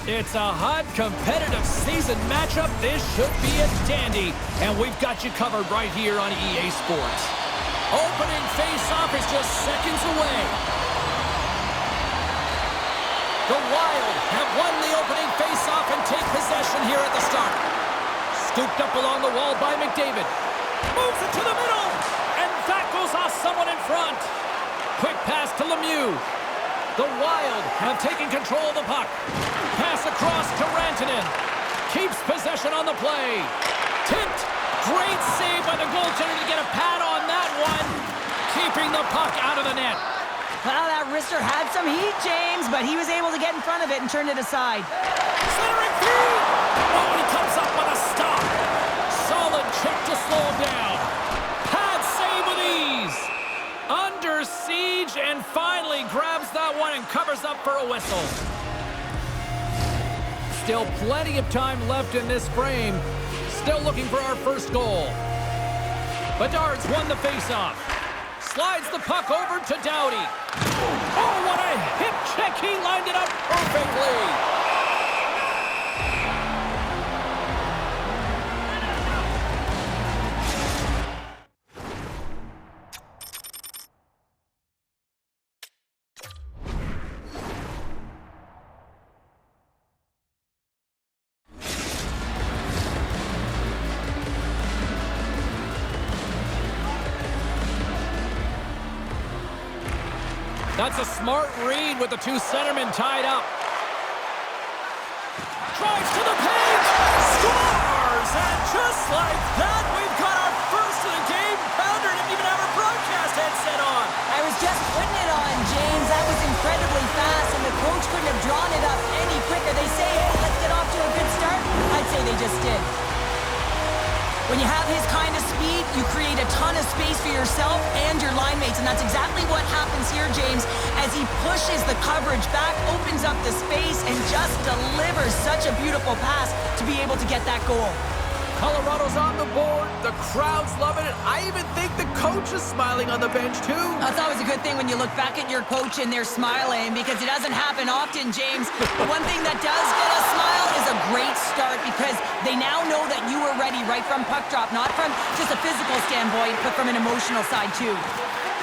It's a hot, competitive season matchup. This should be a dandy. And we've got you covered right here on EA Sports. Opening face-off is just seconds away. The Wild have won the opening face-off and take possession here at the start. Scooped up along the wall by McDavid. Moves it to the middle. And that goes off someone in front. Quick pass to Lemieux. The Wild have taken control of the puck. Pass across to Rantanen. Keeps possession on the play. Tipped. Great save by the goaltender to get a pad on that one. Keeping the puck out of the net. Well, that wrister had some heat, James, but he was able to get in front of it and turn it aside. Centering feed. Oh, he comes up with a stop. Solid check to slow him down. Pad save with ease. Under siege and finally grabs that one and covers up for a whistle. Still plenty of time left in this frame. Still looking for our first goal. Bedard's won the faceoff. Slides the puck over to Doughty. Oh, what a hip check. He lined it up perfectly. That's a smart read with the two centermen tied up. Drives to the paint. Scores! And just like that, we've got our first of the game. Pounder didn't even have her broadcast headset on. I was just putting it on, James. That was incredibly fast, and the coach couldn't have drawn it up any quicker. They say, hey, let's get off to a good start. I'd say they just did. When you have his kind of speed, you create a ton of space for yourself and your line mates, and that's exactly what happens here, James, as he pushes the coverage back, opens up the space, and just delivers such a beautiful pass to be able to get that goal. Colorado's on the board. The crowd's loving it. I even think the coach is smiling on the bench, too. That's always a good thing when you look back at your coach and they're smiling, because it doesn't happen often, James. The one thing that does get a smile is a great start, because they now know that you were ready right from puck drop, not from just a physical standpoint, but from an emotional side, too.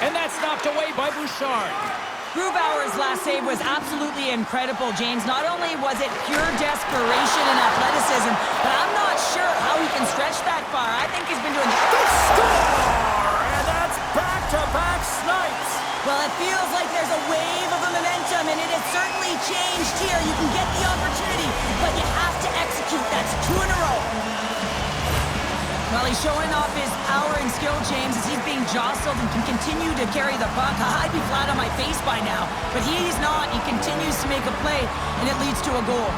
And that's knocked away by Bouchard. Grubauer's last save was absolutely incredible, James. Not only was it pure desperation and athleticism, but I'm not sure how he can stretch that far. I think he's been doing the score! And that's back-to-back snipes. Well, it feels like there's a wave of momentum, and it has certainly changed here. You can get the opportunity, but you have to execute. That's 2 in a row. Well, he's showing off his power and skill, James, as he's being jostled and can continue to carry the puck. I'd be flat on my face by now, but he's not. He continues to make a play, and it leads to a goal.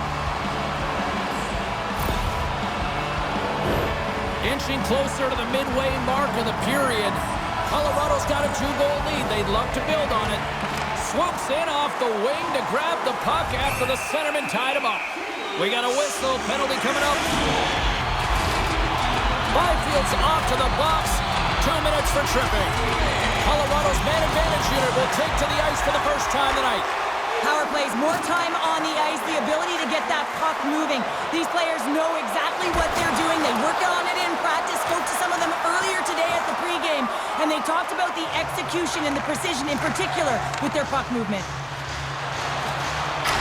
Inching closer to the midway mark of the period. Colorado's got a 2-goal lead. They'd love to build on it. Swoops in off the wing to grab the puck after the centerman tied him up. We got a whistle. Penalty coming up. Byfield's off to the box. 2 minutes for tripping. Colorado's man advantage unit will take to the ice for the first time tonight. Power plays, more time on the ice, the ability to get that puck moving. These players know exactly what they're doing. They work on it in practice. Spoke to some of them earlier today at the pregame, and they talked about the execution and the precision in particular with their puck movement.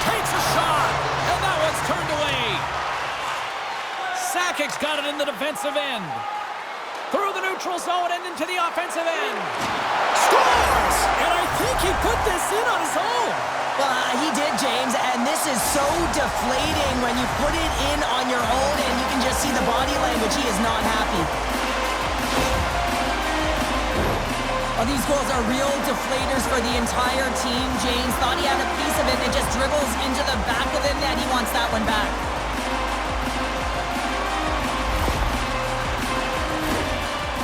Takes a shot, and that one's turned away. Sakic's got it in the defensive end. Through the neutral zone and into the offensive end. Scores! And I think he put this in on his own. Well, he did, James, and this is so deflating when you put it in on your own, and you can just see the body language. He is not happy. Well, these goals are real deflators for the entire team. James thought he had a piece of it, and it just dribbles into the back of the net. He wants that one back.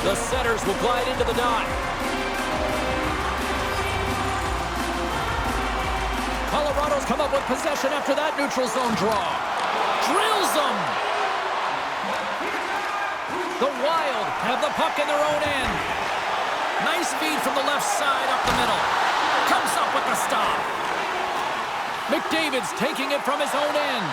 The setters will glide into the dot. Colorado's come up with possession after that neutral zone draw. Drills them. The Wild have the puck in their own end. Nice feed from the left side up the middle. Comes up with the stop. McDavid's taking it from his own end.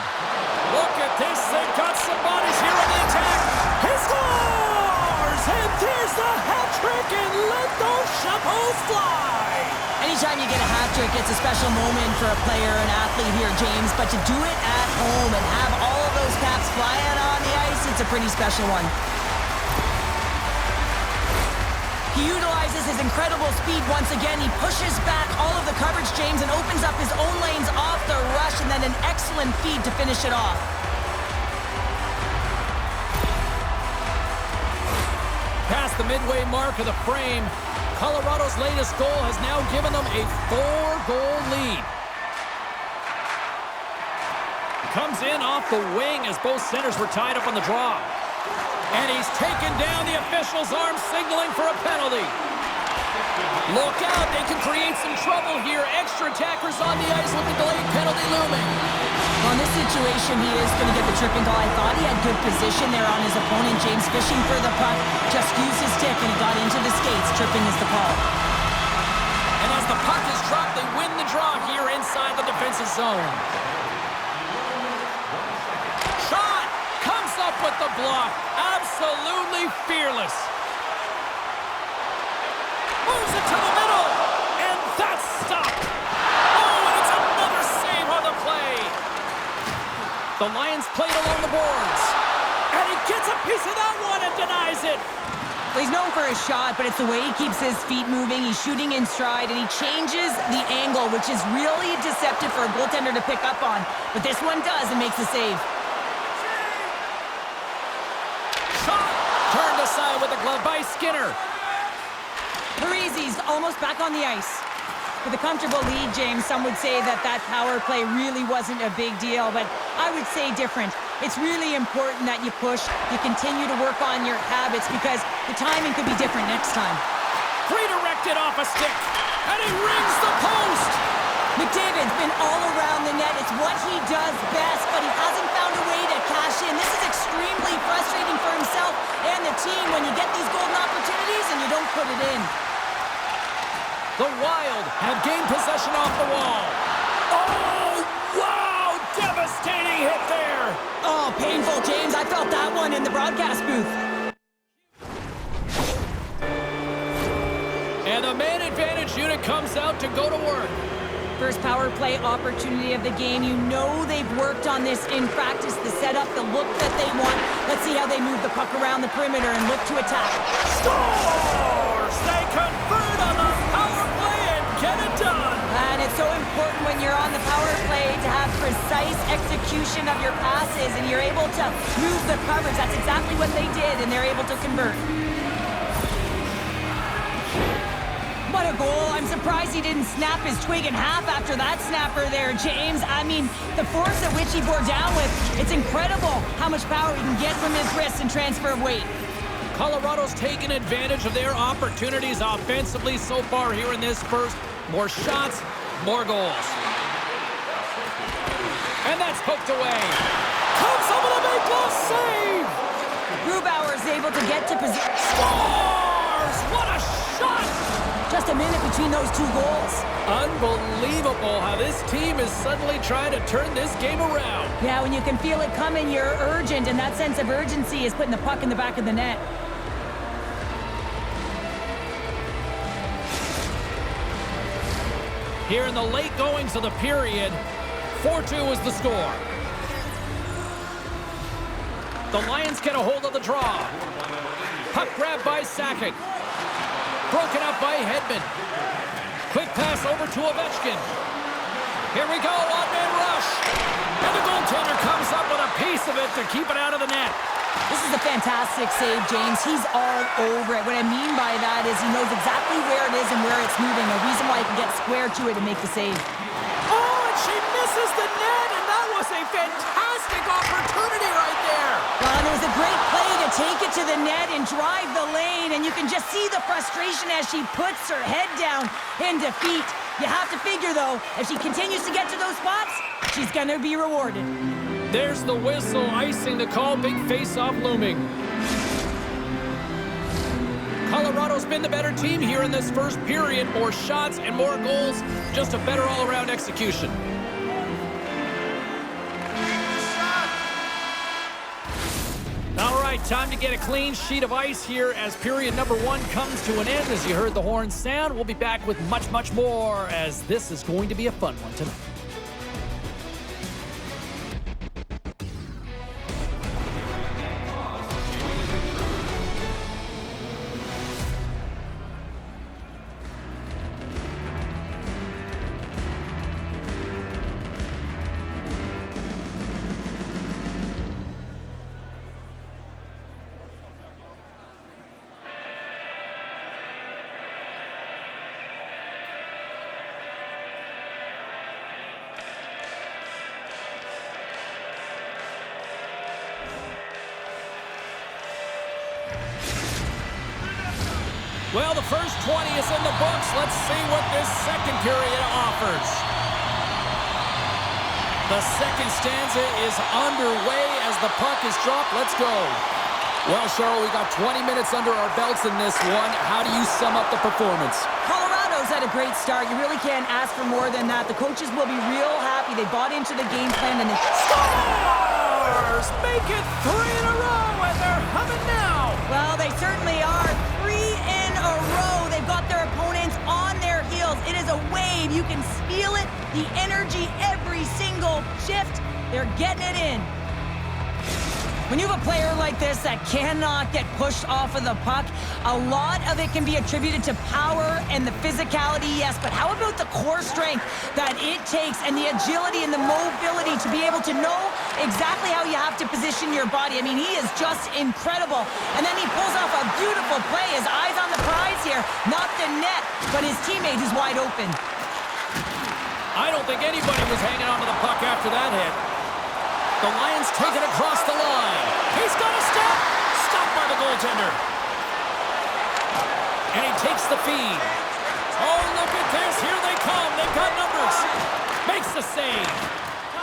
Look at this. They've got some bodies here on the attack. He scores! And there's the hat trick, and let those chapeaus fly! Anytime you get a hat trick, it's a special moment for a player or an athlete here, James. But to do it at home and have all of those caps flying on the ice, it's a pretty special one. He utilizes his incredible speed once again. He pushes back all of the coverage, James, and opens up his own lanes off the rush, and then an excellent feed to finish it off. Past the midway mark of the frame, Colorado's latest goal has now given them a 4-goal lead. Comes in off the wing as both centers were tied up on the draw. And he's taken down the official's arm, signaling for a penalty. Look out, they can create some trouble here. Extra attackers on the ice with the delayed penalty looming. Well, in this situation, he is going to get the tripping call. I thought he had good position there on his opponent. James fishing for the puck, just used his stick and it got into the skates. Tripping is the call. And as the puck is dropped, they win the draw here inside the defensive zone. Shot! Comes up with the block. Absolutely fearless. Moves it to the middle. And that's stopped. Oh, and it's another save on the play. The Lions played along the boards. And he gets a piece of that one and denies it. Well, he's known for his shot, but it's the way he keeps his feet moving. He's shooting in stride, and he changes the angle, which is really deceptive for a goaltender to pick up on. But this one does and makes the save. Turned aside with a glove by Skinner. Parise's almost back on the ice. With a comfortable lead, James, some would say that power play really wasn't a big deal, but I would say different. It's really important that you push, you continue to work on your habits because the timing could be different next time. Redirected off a stick, and he rings the post! McDavid's been all around the net. It's what he does best, but he hasn't found a way to cash in. This is extremely frustrating for himself and the team when you get these golden opportunities and you don't put it in. The Wild have gained possession off the wall. Oh, wow! Devastating hit there! Oh, painful, James. I felt that one in the broadcast booth. And the man advantage unit comes out to go to work. First power play opportunity of the game. You know they've worked on this in practice, the setup, the look that they want. Let's see how they move the puck around the perimeter and look to attack. Scores! They convert on the power play and get it done! And it's so important when you're on the power play to have precise execution of your passes and you're able to move the coverage. That's exactly what they did, and they're able to convert. What a goal. I'm surprised he didn't snap his twig in half after that snapper there, James. I mean, the force at which he bore down with, it's incredible how much power he can get from his wrists and transfer of weight. Colorado's taken advantage of their opportunities offensively so far here in this first. More shots, more goals. And that's poked away. Comes up with a big glove save! Grubauer's able to get to position. Scores! What a shot! Just a minute between those two goals. Unbelievable how this team is suddenly trying to turn this game around. Yeah, when you can feel it coming, you're urgent, and that sense of urgency is putting the puck in the back of the net. Here in the late goings of the period, 4-2 is the score. The Lions get a hold of the draw. Puck grab by Sakic. Broken up by Hedman. Quick pass over to Ovechkin. Here we go, one-man rush. And the goaltender comes up with a piece of it to keep it out of the net. This is a fantastic save, James. He's all over it. What I mean by that is he knows exactly where it is and where it's moving. A reason why he can get square to it and make the save. Oh, and she misses the net, and that was a fantastic opportunity right there. Well, and it was a great play to take it to the net and drive the lane, and you can just see the frustration as she puts her head down in defeat. You have to figure, though, if she continues to get to those spots, she's going to be rewarded. There's the whistle, icing the call, big face-off looming. Colorado's been the better team here in this first period. More shots and more goals, just a better all-around execution. right, time to get a clean sheet of ice here as period number 1 comes to an end. As you heard the horn sound, we'll be back with much, much more, as this is going to be a fun one tonight. Well, the first 20 is in the books. Let's see what this second period offers. The second stanza is underway as the puck is dropped. Let's go. Well, Cheryl, we got 20 minutes under our belts in this one. How do you sum up the performance? Colorado's had a great start. You really can't ask for more than that. The coaches will be real happy. They bought into the game plan and they Stars make it 3 in a row, and they're humming now. Well, they certainly are. 3 in a row. They've got their opponents on their heels. It is a wave. You can feel it. The energy every single shift. They're getting it in. When you have a player like this that cannot get pushed off of the puck, a lot of it can be attributed to power and the physicality, yes, but how about the core strength that it takes and the agility and the mobility to be able to know exactly how you have to position your body? I mean, he is just incredible. And then he pulls off a beautiful play. His eyes on the prize here, not the net, but his teammate is wide open. I don't think anybody was hanging onto the puck after that hit. The Lions take it across the line. He's got a step. Stopped by the goaltender. And he takes the feed. Oh, look at this. Here they come. They've got numbers. Makes the save.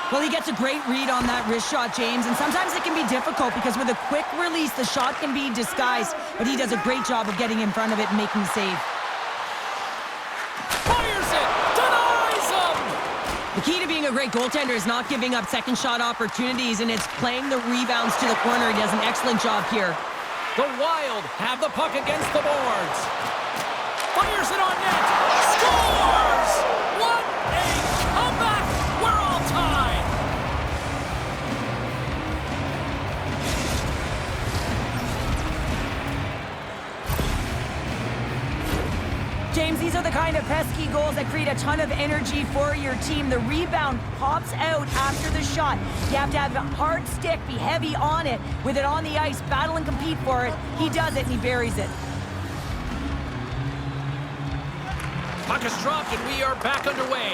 Well, he gets a great read on that wrist shot, James, and sometimes it can be difficult because with a quick release, the shot can be disguised, but he does a great job of getting in front of it and making the save. Fires it. Denies him. The key to being a great goaltender is not giving up second shot opportunities, and it's playing the rebounds to the corner. He does an excellent job here. The Wild have the puck against the boards. Fires it on net. Scores! What a comeback! We're all tied. James, these are the kind of pesky goals that create a ton of energy for your team. The rebound pops out after the shot. You have to have a hard stick, be heavy on it, with it on the ice, battle and compete for it. He does it, and he buries it. Puck is dropped, and we are back underway.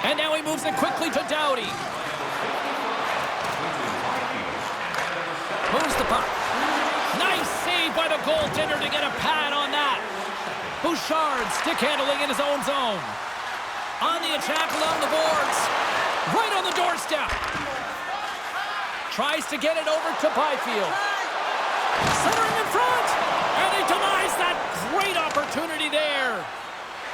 And now he moves it quickly to Doughty. Moves the puck. Nice save by the goaltender to get a pad on that. Bouchard stick handling in his own zone. On the attack along the boards. Right on the doorstep. Tries to get it over to Byfield. Centering in front. And he denies that great opportunity there.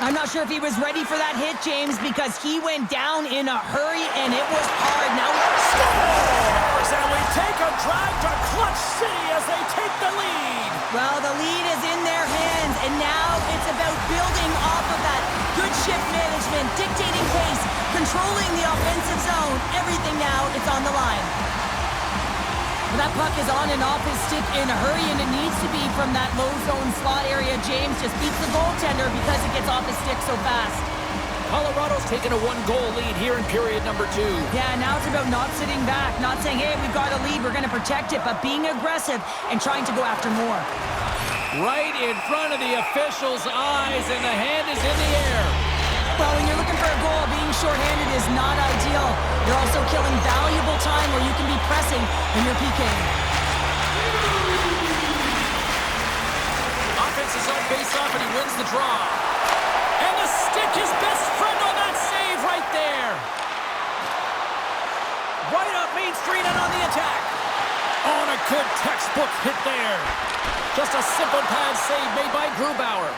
I'm not sure if he was ready for that hit, James, because he went down in a hurry, and it was hard. Now scores! And we take a drive to Clutch City as they take the lead. Well, the lead is in their hands, and now it's about building off of that. Good shift management, dictating pace, controlling the offensive zone. Everything now, it's on the line. That puck is on and off his stick in a hurry, and it needs to be from that low zone slot area. James just beats the goaltender because it gets off his stick so fast. Colorado's taken a 1-goal lead here in period number 2. Yeah, now it's about not sitting back, not saying, hey, we've got a lead, we're going to protect it, but being aggressive and trying to go after more. Right in front of the officials' eyes, and the hand is in the air. Well, when you're looking for a goal, being shorthanded is not ideal. You're also killing valuable time where you can be pressing when you're PKing. Offense is on face-off, and he wins the draw. And the stick, his best friend on that save right there. Right up Main Street and on the attack. Oh, and a good textbook hit there. Just a simple pad save made by Grubauer.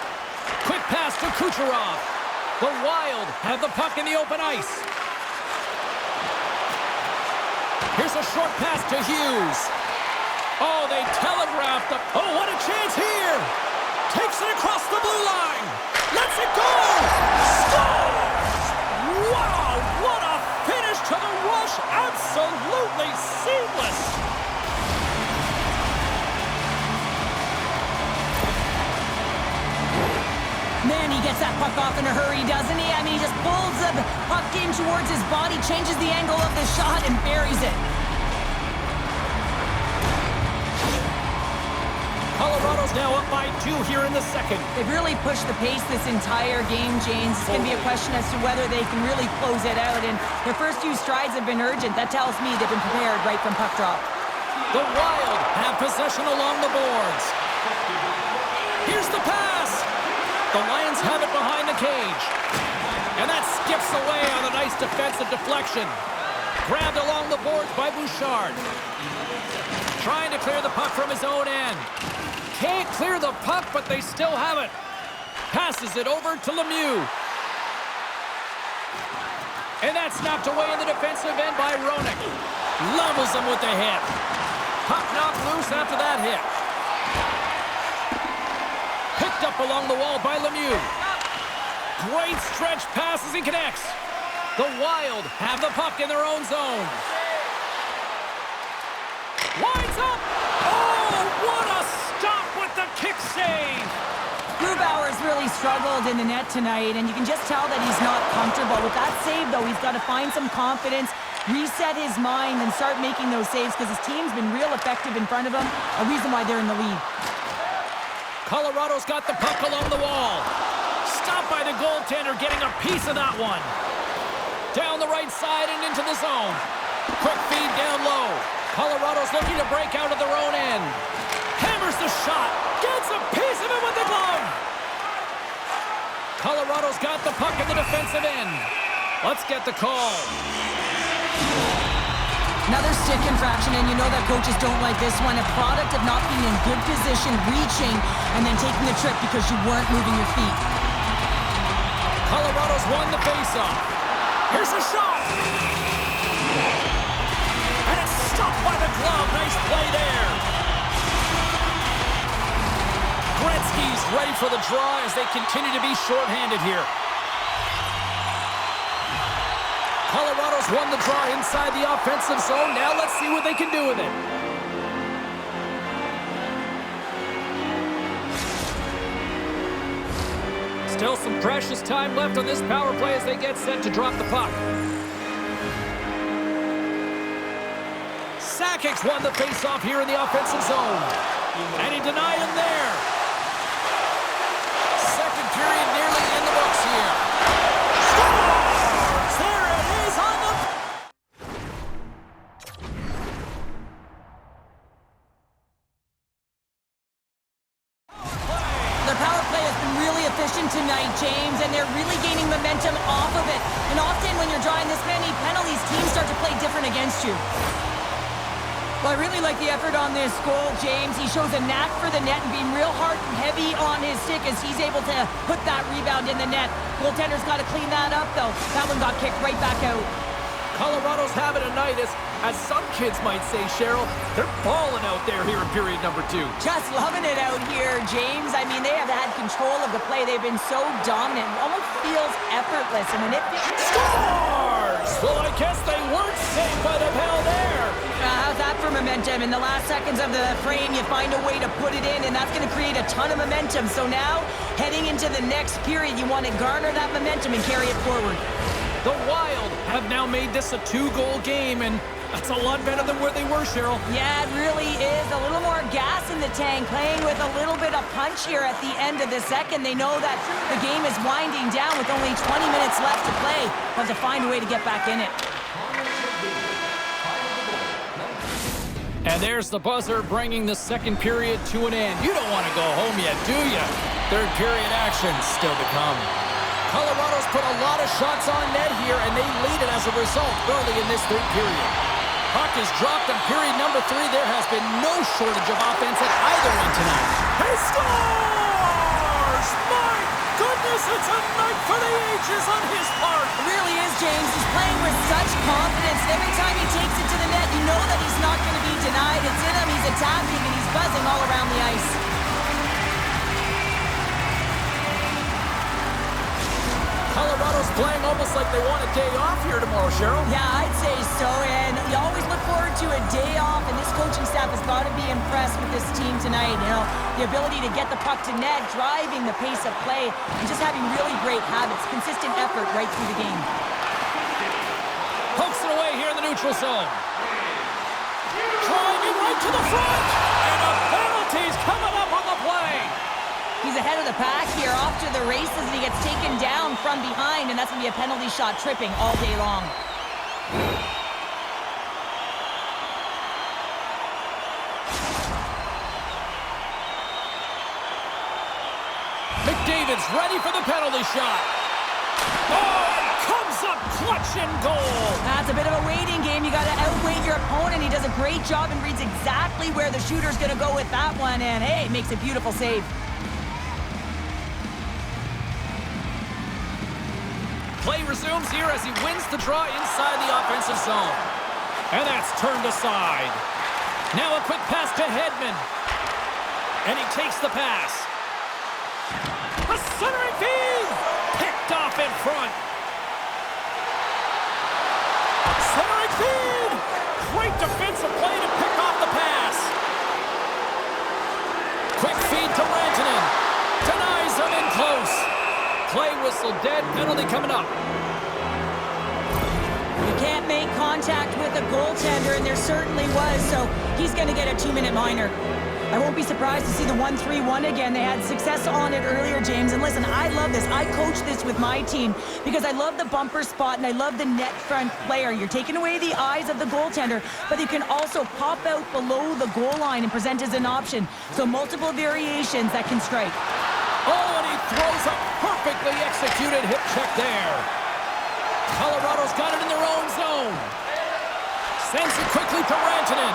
Quick pass to Kucherov. The Wild have the puck in the open ice. Here's a short pass to Hughes. Oh, they telegraphed the... Oh, what a chance here! Takes it across the blue line. Lets it go! Scores! Wow, what a finish to the rush! Absolutely seamless! Man, he gets that puck off in a hurry, doesn't he? I mean, he just pulls the puck in towards his body, changes the angle of the shot, and buries it. Colorado's now up by 2 here in the second. They've really pushed the pace this entire game, James. It's going to be a question as to whether they can really close it out, and their first few strides have been urgent. That tells me they've been prepared right from puck drop. The Wild have possession along the boards. Here's the pass. The Lions have it behind the cage. And that skips away on a nice defensive deflection. Grabbed along the boards by Bouchard. Trying to clear the puck from his own end. Can't clear the puck, but they still have it. Passes it over to Lemieux. And that's snapped away in the defensive end by Roenick. Levels him with the hit. Puck knocked loose after that hit. Picked up along the wall by Lemieux. Great stretch pass as he connects. The Wild have the puck in their own zone. Winds up! Oh, what a stop with the kick save! Grubauer's really struggled in the net tonight, and you can just tell that he's not comfortable. With that save, though, he's got to find some confidence, reset his mind, and start making those saves because his team's been real effective in front of him, a reason why they're in the lead. Colorado's got the puck along the wall. Stopped by the goaltender, getting a piece of that one. Down the right side and into the zone. Quick feed down low. Colorado's looking to break out of their own end. Hammers the shot. Gets a piece of it with the glove. Colorado's got the puck in the defensive end. Let's get the call. Another stick infraction, and you know that coaches don't like this one. A product of not being in good position, reaching, and then taking the trip because you weren't moving your feet. Colorado's won the faceoff. Here's a shot. And it's stopped by the glove. Nice play there. Gretzky's ready for the draw as they continue to be shorthanded here. Colorado's won the draw inside the offensive zone. Now let's see what they can do with it. Still some precious time left on this power play as they get set to drop the puck. Sakic's won the faceoff here in the offensive zone. And he denied him there. Second period nearly in the books here. Scores! There it is on the... Their power play has been really efficient tonight, James, and they're really gaining momentum off of it. And often when you're drawing this many penalties, teams start to play different against you. Well, I really like the effort on this goal, James. He shows a knack for the net and being real hard and heavy on his stick as he's able to put that rebound in the net. Goaltender's got to clean that up, though. That one got kicked right back out. Colorado's having a night, as some kids might say, Cheryl. They're balling out there here in period number 2. Just loving it out here, James. I mean, they have had control of the play. They've been so dominant. It almost feels effortless. And when it... Scores! Well, I guess they weren't safe by the hell there. How's that for momentum? In the last seconds of the frame, you find a way to put it in, and that's going to create a ton of momentum. So now, heading into the next period, you want to garner that momentum and carry it forward. The Wild have now made this a 2-goal game, and that's a lot better than where they were, Cheryl. Yeah, it really is. A little more gas in the tank, playing with a little bit of punch here at the end of the second. They know that the game is winding down with only 20 minutes left to play. Have to find a way to get back in it. And there's the buzzer bringing the second period to an end. You don't want to go home yet, do you? Third period action still to come. Colorado's put a lot of shots on net here, and they lead it as a result early in this third period. Puck is dropped in period number 3. There has been no shortage of offense at either end tonight. He scores! My goodness! this, it's a night for the ages on his part. It really is, James. He's playing with such confidence. Every time he takes it to the net, you know that he's not going to be denied. It's in him, he's attacking, and he's buzzing all around the ice. Colorado's playing almost like they want a day off here tomorrow, Cheryl. Yeah, I'd say so, and you always look forward to a day off, and this coaching staff has got to be impressed with this team tonight. You know, the ability to get the puck to net, driving the pace of play, and just having really great habits, consistent effort right through the game. Pokes it away here in the neutral zone. Driving right to the front, and a penalty's coming up on the play. He's ahead of the pack here, off to the races, and he gets taken down from behind, and that's going to be a penalty shot tripping all day long. McDavid's ready for the penalty shot. Oh, it comes up clutch and goal. That's a bit of a waiting game. You got to outweight your opponent. He does a great job and reads exactly where the shooter's going to go with that one, and hey, makes a beautiful save. Play resumes here as he wins the draw inside the offensive zone. And that's turned aside. Now a quick pass to Hedman. And he takes the pass. A centering feed! Picked off in front. Centering feed! Great defensive play to pick off the pass. Quick feed to Rantanen. Denies him in close. Play whistle dead, penalty coming up. You can't make contact with a goaltender, and there certainly was, so he's going to get a 2-minute minor. I won't be surprised to see the 1-3-1 again. They had success on it earlier, James. And listen, I love this. I coach this with my team because I love the bumper spot and I love the net front player. You're taking away the eyes of the goaltender, but you can also pop out below the goal line and present as an option. So multiple variations that can strike. Oh, and he throws a perfectly executed hip check there. Colorado's got it in their own zone. Sends it quickly to Rantanen.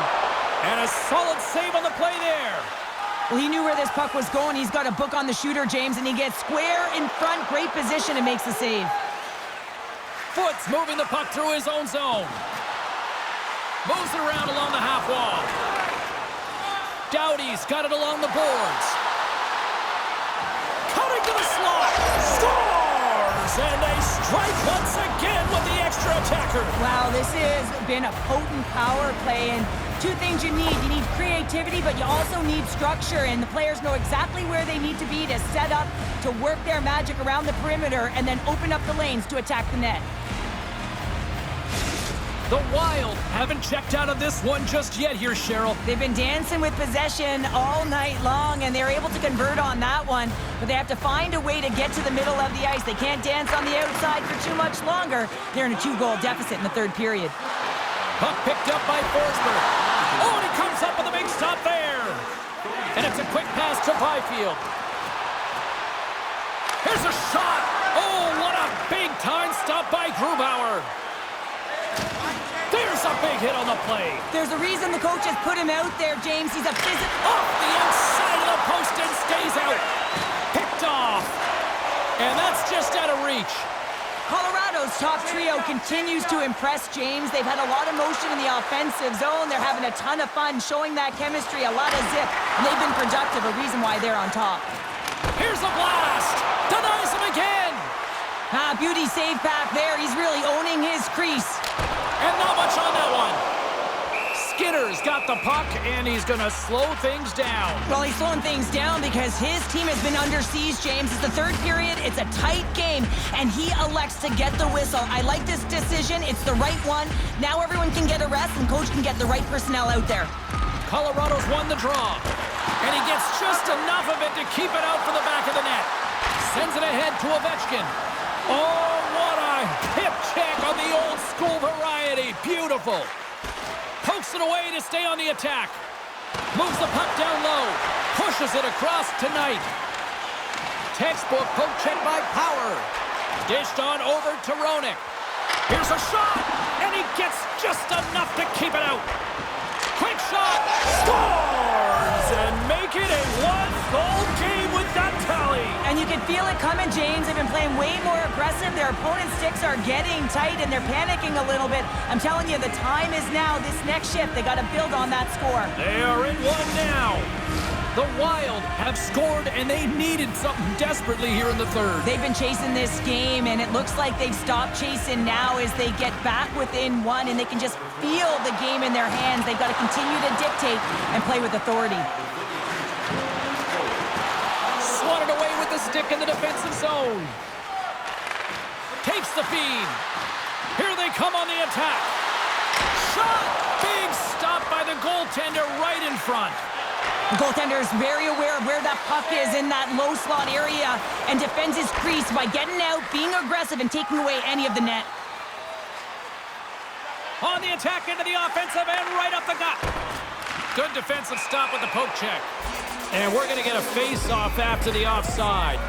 And a solid save on the play there. Well, he knew where this puck was going. He's got a book on the shooter, James, and he gets square in front. Great position and makes the save. Foots moving the puck through his own zone. Moves it around along the half wall. Doughty's got it along the boards. Cutting to the slot. Scores! And they strike once again with the extra attacker. Wow, this has been a potent power play, and two things you need. You need creativity, but you also need structure, and the players know exactly where they need to be to set up, to work their magic around the perimeter, and then open up the lanes to attack the net. The Wild haven't checked out of this one just yet here, Cheryl. They've been dancing with possession all night long, and they're able to convert on that one, but they have to find a way to get to the middle of the ice. They can't dance on the outside for too much longer. They're in a 2-goal deficit in the third period. Puck picked up by Forsberg. Oh, and he comes up with a big stop there. And it's a quick pass to Byfield. Here's a shot. Oh, what a big-time stop by Grubauer. There's a big hit on the play. There's a reason the coach has put him out there, James. He's a physical... Off the outside of the post and stays out. Picked off. And that's just out of reach. Colorado's top trio continues to impress, James. They've had a lot of motion in the offensive zone. They're having a ton of fun, showing that chemistry, a lot of zip, and they've been productive, a reason why they're on top. Here's a blast. Denies him again. Beauty save back there. He's really owning his crease. And not much on that one. Skinner's got the puck, and he's going to slow things down. Well, he's slowing things down because his team has been under siege, James. It's the third period. It's a tight game, and he elects to get the whistle. I like this decision. It's the right one. Now everyone can get a rest, and coach can get the right personnel out there. Colorado's won the draw, and he gets just enough of it to keep it out for the back of the net. Sends it ahead to Ovechkin. Oh, what a hip check on the old school variety. Beautiful. Pokes it away to stay on the attack. Moves the puck down low. Pushes it across tonight. Textbook poke check by Power. Dished on over to Roenick. Here's a shot, and he gets just enough to keep it out. Quick shot. Scores! And make it a one-goal game with that tally. And you can could feel it coming, James. They've been playing way more aggressive. Their opponent's sticks are getting tight, and they're panicking a little bit. I'm telling you, the time is now. This next shift, they got to build on that score. They are in one now. The Wild have scored, and they needed something desperately here in the third. They've been chasing this game, and it looks like they've stopped chasing now as they get back within one, and they can just feel the game in their hands. They've got to continue to dictate and play with authority. Swatted away with the stick in the defensive zone. Takes the feed. Here they come on the attack. Shot! Big stop by the goaltender right in front. The goaltender is very aware of where that puck is in that low slot area and defends his crease by getting out, being aggressive, and taking away any of the net. On the attack into the offensive end, right up the gut. Good defensive stop with the poke check. And we're going to get a face-off after the offside.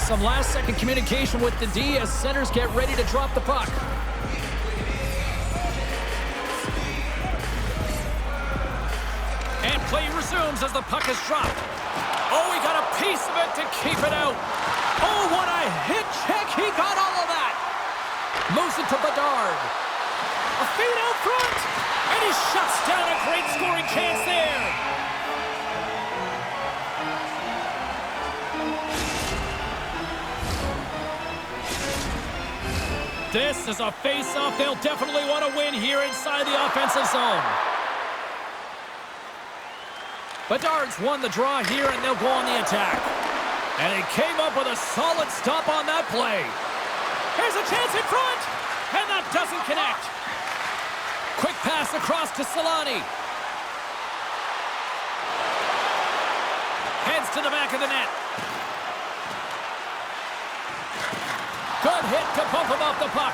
Some last-second communication with the D as centers get ready to drop the puck. And play resumes as the puck is dropped. Oh, he got a piece of it to keep it out. Oh, what a hit check. He got all of that. Moves it to Bedard. A feed out front. And he shuts down a great scoring chance there. This is a face-off they'll definitely want to win here inside the offensive zone. Bedard's won the draw here, and they'll go on the attack. And he came up with a solid stop on that play. Here's a chance in front, and that doesn't connect. Quick pass across to Solani. Heads to the back of the net. Good hit to bump him off the puck.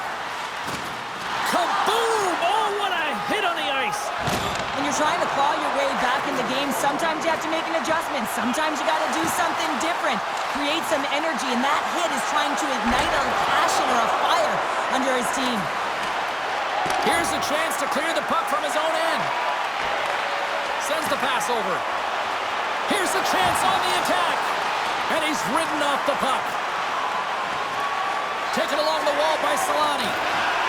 Kaboom! Oh, what a hit on the ice. When you're trying to claw your way back in the game, sometimes you have to make an adjustment. Sometimes you got to do something different. Create some energy, and that hit is trying to ignite a passion or a fire under his team. Here's a chance to clear the puck from his own end. Sends the pass over. Here's a chance on the attack. And he's ridden off the puck. Taken along the wall by Solani.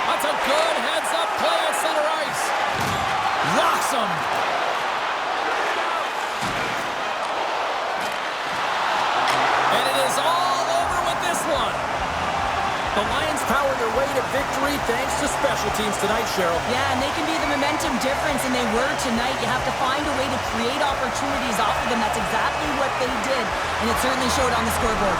That's a good heads-up play at center ice. Rocks him. And it is all over with this one. The Lions power their way to victory thanks to special teams tonight, Cheryl. Yeah, and they can be the momentum difference, and they were tonight. You have to find a way to create opportunities off of them. That's exactly what they did, and it certainly showed on the scoreboard.